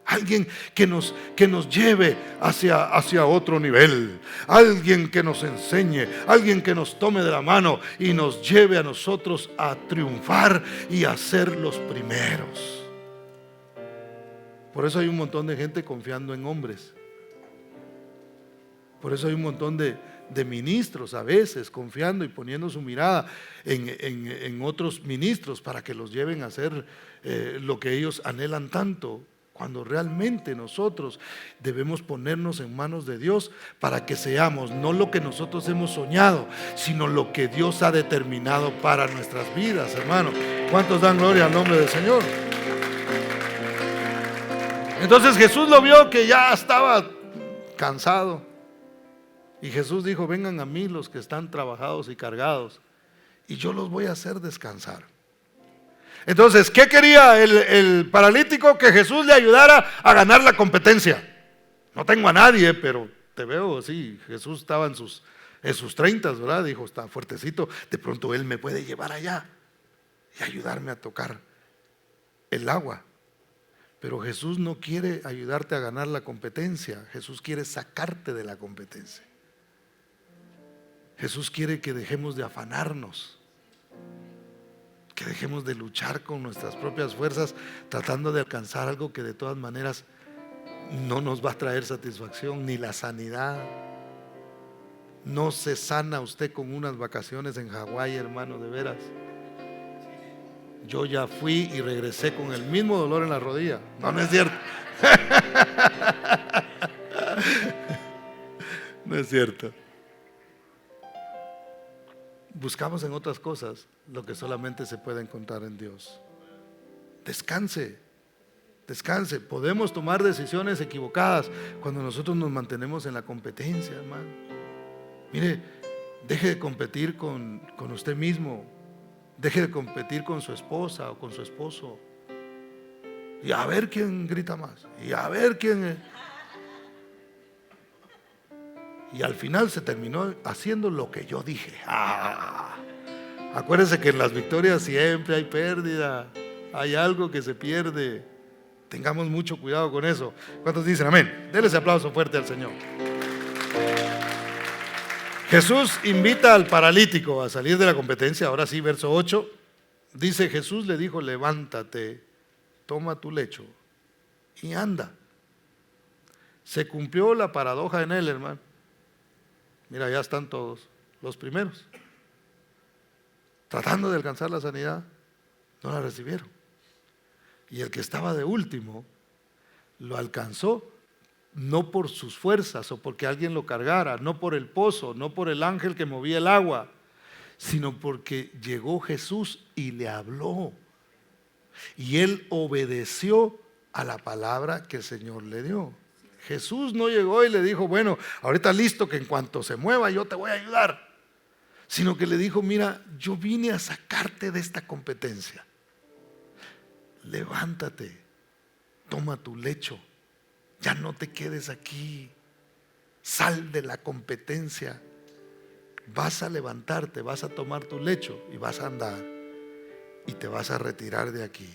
Alguien que nos lleve hacia otro nivel. Alguien que nos enseñe. Alguien que nos tome de la mano y nos lleve a nosotros a triunfar y a ser los primeros. Por eso hay un montón de gente confiando en hombres. Por eso hay un montón de ministros a veces confiando y poniendo su mirada en otros ministros para que los lleven a hacer lo que ellos anhelan tanto, cuando realmente nosotros debemos ponernos en manos de Dios para que seamos no lo que nosotros hemos soñado, sino lo que Dios ha determinado para nuestras vidas, hermano. ¿Cuántos dan gloria al nombre del Señor? Entonces Jesús lo vio que ya estaba cansado. Y Jesús dijo, vengan a mí los que están trabajados y cargados, y yo los voy a hacer descansar. Entonces, ¿qué quería el paralítico? Que Jesús le ayudara a ganar la competencia. No tengo a nadie, pero te veo así. Jesús estaba en sus 30, ¿verdad? Dijo, está fuertecito, de pronto Él me puede llevar allá y ayudarme a tocar el agua. Pero Jesús no quiere ayudarte a ganar la competencia. Jesús quiere sacarte de la competencia. Jesús quiere que dejemos de afanarnos, que dejemos de luchar con nuestras propias fuerzas tratando de alcanzar algo que de todas maneras no nos va a traer satisfacción ni la sanidad. No se sana usted con unas vacaciones en Hawái, hermano, de veras. Yo ya fui y regresé con el mismo dolor en la rodilla. No es cierto. No es cierto. Buscamos en otras cosas lo que solamente se puede encontrar en Dios. Descanse. Podemos tomar decisiones equivocadas cuando nosotros nos mantenemos en la competencia, hermano. Mire, deje de competir con usted mismo. Deje de competir con su esposa o con su esposo. Y a ver quién grita más. Y a ver quién. Y al final se terminó haciendo lo que yo dije. Acuérdense que en las victorias siempre hay pérdida, hay algo que se pierde. Tengamos mucho cuidado con eso. ¿Cuántos dicen amén? Denle ese aplauso fuerte al Señor. Jesús invita al paralítico a salir de la competencia. Ahora sí, verso 8. Dice: Jesús le dijo: levántate, toma tu lecho y anda. Se cumplió la paradoja en él, hermano. Mira, ya están todos los primeros tratando de alcanzar la sanidad, no la recibieron. Y el que estaba de último lo alcanzó, no por sus fuerzas o porque alguien lo cargara, no por el pozo, no por el ángel que movía el agua, sino porque llegó Jesús y le habló. Y él obedeció a la palabra que el Señor le dio. Jesús no llegó y le dijo: bueno, ahorita listo, que en cuanto se mueva yo te voy a ayudar. Sino que le dijo: mira, yo vine a sacarte de esta competencia. Levántate, toma tu lecho, ya no te quedes aquí, sal de la competencia, vas a levantarte, vas a tomar tu lecho y vas a andar y te vas a retirar de aquí.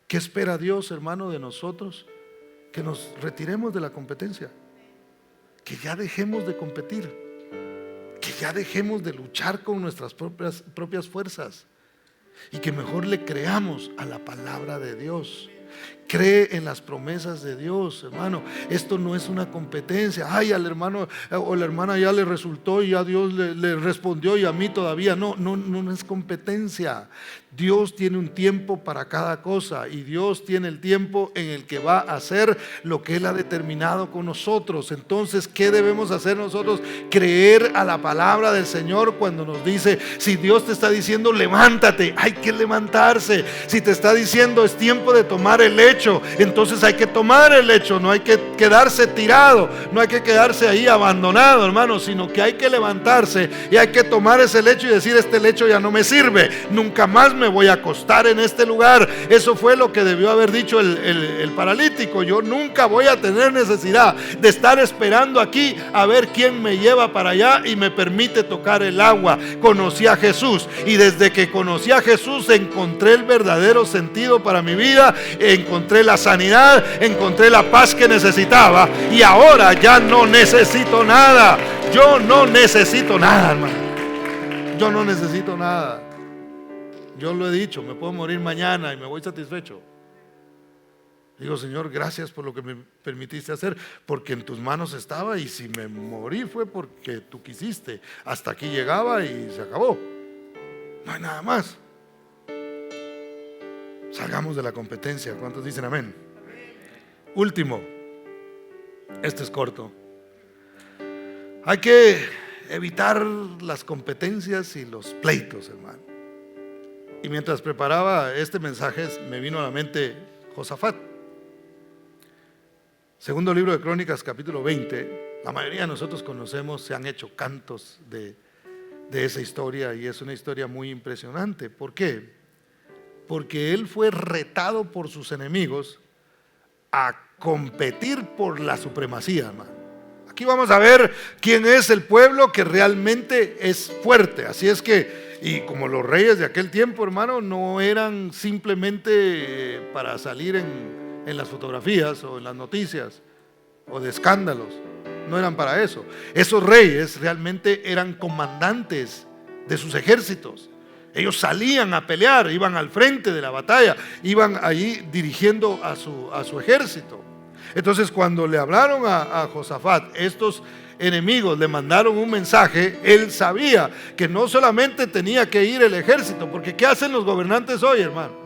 ¿Qué espera Dios, hermano, de nosotros? Que nos retiremos de la competencia, que ya dejemos de competir, que ya dejemos de luchar con nuestras propias fuerzas y que mejor le creamos a la palabra de Dios. Cree en las promesas de Dios, hermano. Esto no es una competencia. Ay, al hermano o la hermana ya le resultó y ya Dios le respondió y a mí todavía. No es competencia. Dios tiene un tiempo para cada cosa y Dios tiene el tiempo en el que va a hacer lo que Él ha determinado con nosotros. Entonces, ¿qué debemos hacer nosotros? Creer a la palabra del Señor cuando nos dice: si Dios te está diciendo levántate, hay que levantarse. Si te está diciendo es tiempo de tomar el lecho, entonces hay que tomar el lecho. No hay que quedarse tirado, no hay que quedarse ahí abandonado, hermano, sino que hay que levantarse y hay que tomar ese lecho y decir: este lecho ya no me sirve, nunca más me voy a acostar en este lugar. Eso fue lo que debió haber dicho el paralítico: yo nunca voy a tener necesidad de estar esperando aquí a ver quién me lleva para allá y me permite tocar el agua. Conocí a Jesús y desde que conocí a Jesús encontré el verdadero sentido para mi vida, encontré la sanidad, encontré la paz que necesitaba y ahora ya no necesito nada. Yo no necesito nada, hermano. Yo no necesito nada. Yo lo he dicho, me puedo morir mañana y me voy satisfecho. Digo: Señor, gracias por lo que me permitiste hacer, porque en tus manos estaba, y si me morí fue porque tú quisiste. Hasta aquí llegaba y se acabó. No hay nada más. Salgamos de la competencia. ¿Cuántos dicen amén? Último, este es corto. Hay que evitar las competencias y los pleitos, hermano. Y mientras preparaba este mensaje me vino a la mente Josafat. Segundo libro de Crónicas, capítulo 20. La mayoría de nosotros conocemos, se han hecho cantos de esa historia y es una historia muy impresionante. ¿Por qué? Porque él fue retado por sus enemigos a competir por la supremacía, hermano. Aquí vamos a ver quién es el pueblo que realmente es fuerte. Así es que, y como los reyes de aquel tiempo, hermano, no eran simplemente para salir en las fotografías o en las noticias o de escándalos. No eran para eso. Esos reyes realmente eran comandantes de sus ejércitos. Ellos salían a pelear, iban al frente de la batalla, iban allí dirigiendo a su ejército. Entonces, cuando le hablaron a Josafat, estos enemigos le mandaron un mensaje, él sabía que no solamente tenía que ir el ejército, porque ¿qué hacen los gobernantes hoy, hermano?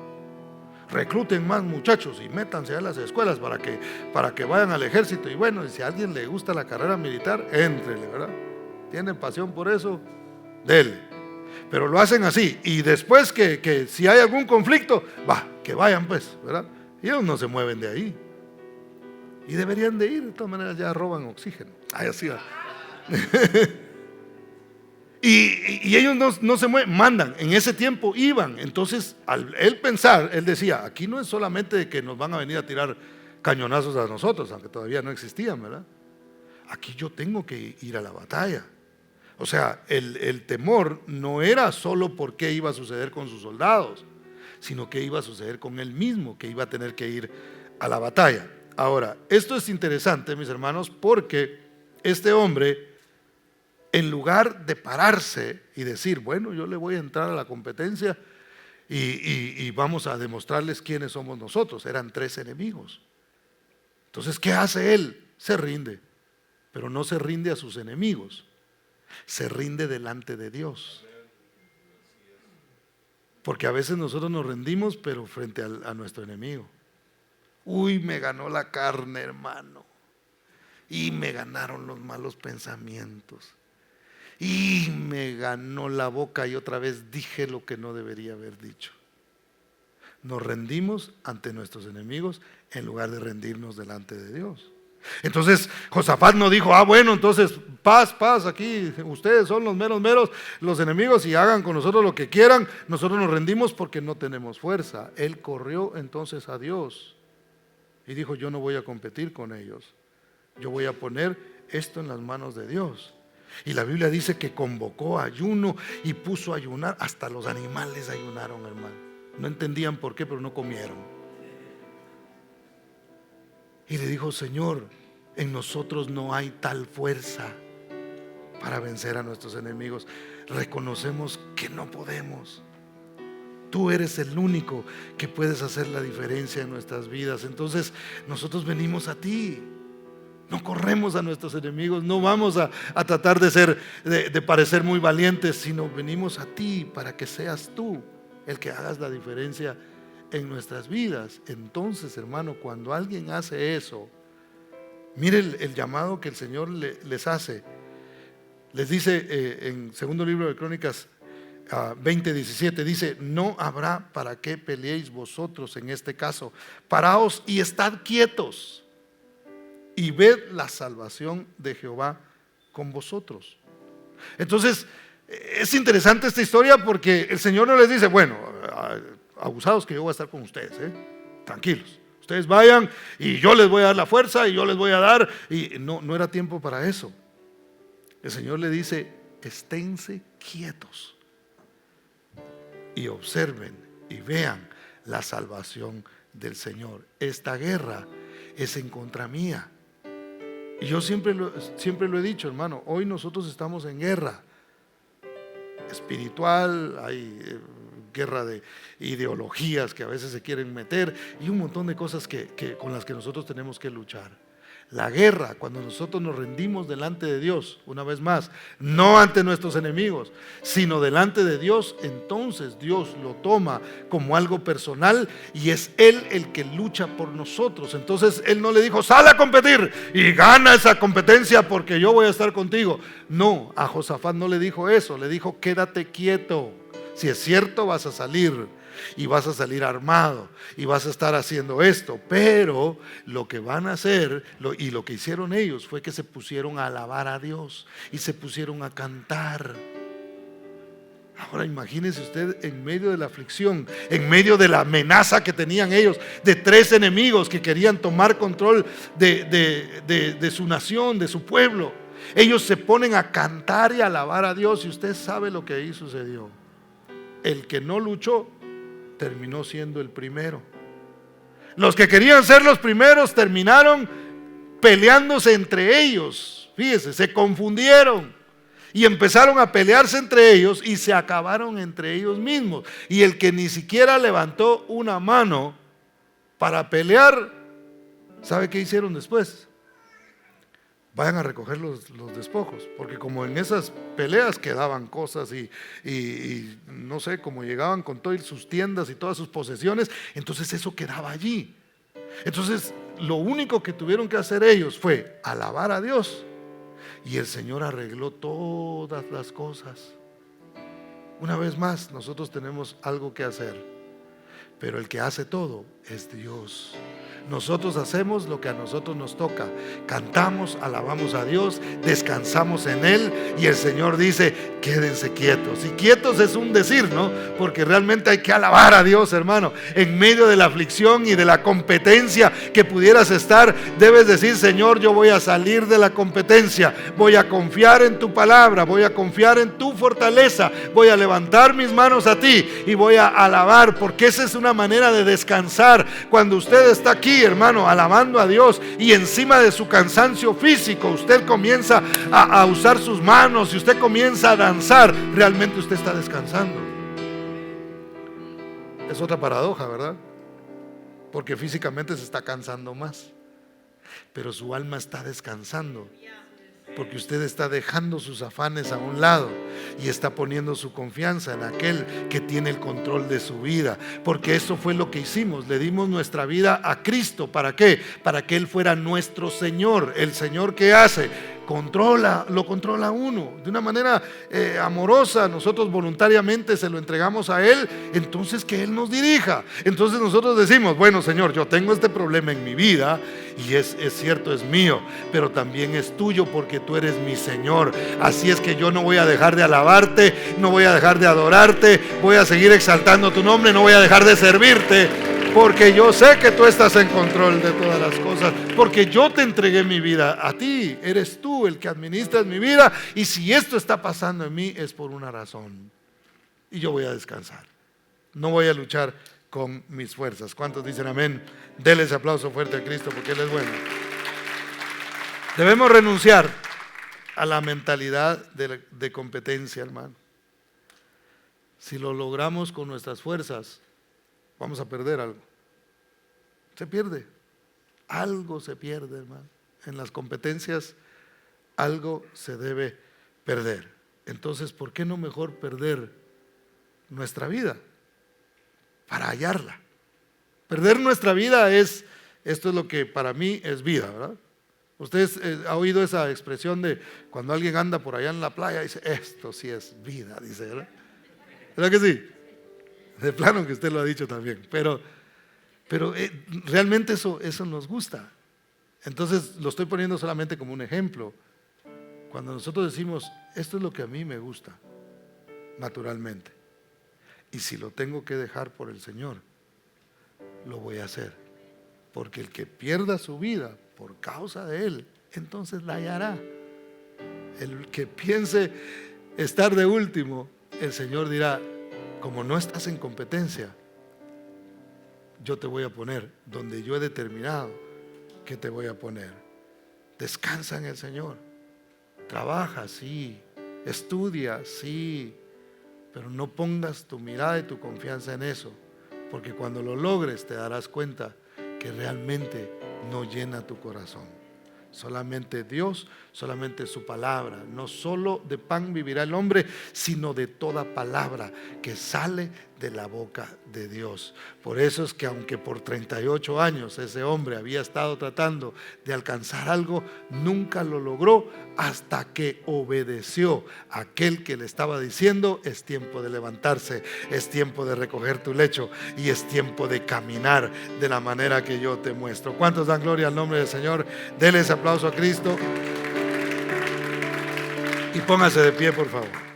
Recluten más muchachos y métanse a las escuelas para que vayan al ejército. Y bueno, y si a alguien le gusta la carrera militar, éntrele, ¿verdad? ¿Tienen pasión por eso? Dele. Pero lo hacen así. Y después que si hay algún conflicto, que vayan pues, ¿verdad? Y ellos no se mueven de ahí. Y deberían de ir, de todas maneras ya roban oxígeno. Así va. Y ellos no se mueven, mandan. En ese tiempo iban. Entonces, al él pensar, él decía: aquí no es solamente que nos van a venir a tirar cañonazos a nosotros, aunque todavía no existían, ¿verdad? aquí yo tengo que ir a la batalla. O sea, el temor no era solo por qué iba a suceder con sus soldados, sino que iba a suceder con él mismo, que iba a tener que ir a la batalla. Ahora, esto es interesante, mis hermanos, porque este hombre, en lugar de pararse y decir, bueno, yo le voy a entrar a la competencia y vamos a demostrarles quiénes somos nosotros, eran 3 enemigos. Entonces, ¿qué hace él? Se rinde, pero no se rinde a sus enemigos, se rinde delante de Dios. Porque a veces nosotros nos rendimos, pero frente a nuestro enemigo. Uy, me ganó la carne, hermano. Y me ganaron los malos pensamientos. Y me ganó la boca y otra vez dije lo que no debería haber dicho. Nos rendimos ante nuestros enemigos en lugar de rendirnos delante de Dios. Entonces Josafat no dijo, bueno, entonces paz, aquí ustedes son los meros, los enemigos, y hagan con nosotros lo que quieran, nosotros nos rendimos porque no tenemos fuerza. Él corrió entonces a Dios y dijo, yo no voy a competir con ellos, yo voy a poner esto en las manos de Dios. Y la Biblia dice que convocó ayuno y puso a ayunar, hasta los animales ayunaron, hermano. No entendían por qué, pero no comieron. Y le dijo, Señor, en nosotros no hay tal fuerza para vencer a nuestros enemigos. Reconocemos que no podemos. Tú eres el único que puedes hacer la diferencia en nuestras vidas. Entonces nosotros venimos a ti. No corremos a nuestros enemigos, no vamos a tratar de parecer muy valientes, sino venimos a ti para que seas tú el que hagas la diferencia en nuestras vidas. Entonces, hermano, cuando alguien hace eso, mire el llamado que el Señor les hace. Les dice en segundo libro de Crónicas 20:17, dice, no habrá para qué peleéis vosotros en este caso, paraos y estad quietos y ved la salvación de Jehová con vosotros. Entonces es interesante esta historia, porque el Señor no les dice, bueno, abusados que yo voy a estar con ustedes, tranquilos, ustedes vayan y yo les voy a dar la fuerza y yo les voy a dar, y no era tiempo para eso. El Señor le dice, esténse quietos y observen y vean la salvación del Señor. Esta guerra es en contra mía. Y yo siempre lo he dicho, hermano, hoy nosotros estamos en guerra espiritual, hay guerra de ideologías que a veces se quieren meter y un montón de cosas con las que nosotros tenemos que luchar. La guerra, cuando nosotros nos rendimos delante de Dios, una vez más, no ante nuestros enemigos, sino delante de Dios, entonces Dios lo toma como algo personal y es Él el que lucha por nosotros. Entonces Él no le dijo, sal a competir y gana esa competencia porque yo voy a estar contigo. No, a Josafat no le dijo eso, le dijo, quédate quieto. Si es cierto, vas a salir y vas a salir armado y vas a estar haciendo esto, pero lo que van a hacer y lo que hicieron ellos fue que se pusieron a alabar a Dios y se pusieron a cantar. Ahora imagínese usted, en medio de la aflicción, en medio de la amenaza que tenían ellos de 3 enemigos que querían tomar control de su nación, de su pueblo, ellos se ponen a cantar y a alabar a Dios. Y usted sabe lo que ahí sucedió. El que no luchó terminó siendo el primero. Los que querían ser los primeros terminaron peleándose entre ellos. Fíjese, se confundieron y empezaron a pelearse entre ellos y se acabaron entre ellos mismos. Y el que ni siquiera levantó una mano para pelear, ¿sabe qué hicieron después? Vayan a recoger los despojos, porque como en esas peleas quedaban cosas y no sé, como llegaban con todas sus tiendas y todas sus posesiones, entonces eso quedaba allí. Entonces lo único que tuvieron que hacer ellos fue alabar a Dios y el Señor arregló todas las cosas. Una vez más, nosotros tenemos algo que hacer, pero el que hace todo es Dios. Nosotros hacemos lo que a nosotros nos toca. Cantamos, alabamos a Dios, descansamos en Él, y el Señor dice: quédense quietos. Y quietos es un decir, ¿no? Porque realmente hay que alabar a Dios, hermano. En medio de la aflicción y de la competencia que pudieras estar, debes decir: Señor, yo voy a salir de la competencia, voy a confiar en tu palabra, voy a confiar en tu fortaleza, voy a levantar mis manos a ti y voy a alabar, porque esa es una manera de descansar. Cuando usted está aquí, hermano, alabando a Dios, y encima de su cansancio físico usted comienza a usar sus manos y usted comienza a danzar, realmente usted está descansando. Es otra paradoja, ¿verdad? Porque físicamente se está cansando más, pero su alma está descansando, porque usted está dejando sus afanes a un lado y está poniendo su confianza en aquel que tiene el control de su vida. Porque eso fue lo que hicimos: le dimos nuestra vida a Cristo. ¿Para qué? Para que Él fuera nuestro Señor. El Señor, ¿qué hace? Lo controla uno de una manera amorosa. Nosotros voluntariamente se lo entregamos a Él, entonces que Él nos dirija. Entonces nosotros decimos: bueno, Señor, yo tengo este problema en mi vida, y es cierto, es mío, pero también es tuyo, porque tú eres mi Señor. Así es que yo no voy a dejar de alabarte, no voy a dejar de adorarte, voy a seguir exaltando tu nombre, no voy a dejar de servirte, porque yo sé que tú estás en control de todas las cosas, porque yo te entregué mi vida a ti. Eres tú el que administras mi vida, y si esto está pasando en mí es por una razón, y yo voy a descansar. No voy a luchar con mis fuerzas. ¿Cuántos dicen amén? Denle ese aplauso fuerte a Cristo, porque Él es bueno. Debemos renunciar a la mentalidad de competencia, hermano. Si lo logramos con nuestras fuerzas, vamos a perder algo. Se pierde. Algo se pierde, hermano. En las competencias algo se debe perder. Entonces, ¿por qué no mejor perder nuestra vida para hallarla? Perder nuestra vida esto es lo que para mí es vida, ¿verdad? Ustedes han oído esa expresión de cuando alguien anda por allá en la playa y dice: esto sí es vida, dice, ¿verdad? ¿Verdad que sí? De plano que usted lo ha dicho también, pero realmente eso nos gusta. Entonces lo estoy poniendo solamente como un ejemplo. Cuando nosotros decimos: esto es lo que a mí me gusta, naturalmente, y si lo tengo que dejar por el Señor, lo voy a hacer, porque el que pierda su vida por causa de Él, entonces la hallará. El que piense estar de último, el Señor dirá: como no estás en competencia, yo te voy a poner donde yo he determinado que te voy a poner. Descansa en el Señor. Trabaja, sí. Estudia, sí. Pero no pongas tu mirada y tu confianza en eso, porque cuando lo logres te darás cuenta que realmente no llena tu corazón. Solamente Dios, solamente su palabra. No solo de pan vivirá el hombre, sino de toda palabra que sale de la boca de Dios. Por eso es que aunque por 38 años ese hombre había estado tratando de alcanzar algo, nunca lo logró hasta que obedeció a aquel que le estaba diciendo: es tiempo de levantarse, es tiempo de recoger tu lecho y es tiempo de caminar de la manera que yo te muestro. ¿Cuántos dan gloria al nombre del Señor? Denle ese aplauso a Cristo y póngase de pie, por favor.